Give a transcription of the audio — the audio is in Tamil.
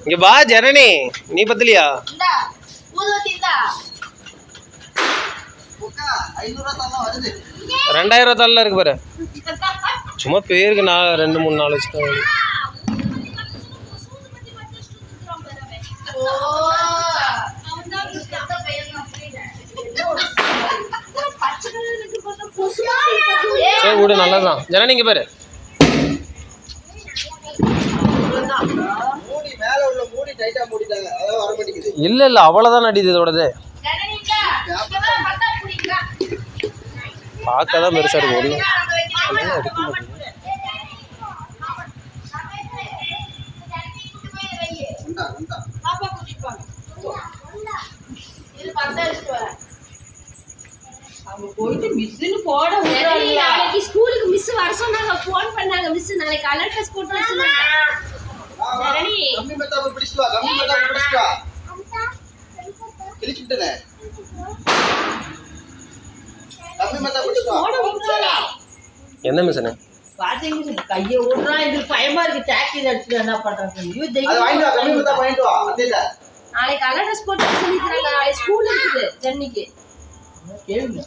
இங்க பா ஜனனி, நீ பத்தலையா? 2000 தாள்ல இருக்கு பாரு. சும்மா பேருக்கு 2 3 4 வச்சுக்கோங்க. சரி விடு, நல்லதான். ஜனனி இங்க பாரு. இல்ல இல்ல அவ்வளவுதான் அடிது. இதோடது பார்க்கதான் பெருசா இருக்கு. ஒண்ணு எடுக்க மாட்டேங்குது. நாளைக்கு ஸ்கூலுக்கு மிஸ் வர சொன்னாங்க, போன் பண்ணாங்க. மிஸ் நாளைக்கு கலர் ட்ரெஸ் போட்டு வர சொன்னாங்க. என்ன மிஷன்? கையை ஓடுறான். இது பயமா இருக்கு. டாக்ஸி அடிச்சுட்டு என்ன பண்றது? நாளைக்கு கலர் ட்ரெஸ் போட்டு சொல்லிக்கிறாங்க. நாளைக்கு ஸ்கூல் இருக்குது ஜென்னிக்கு. கேளுங்க.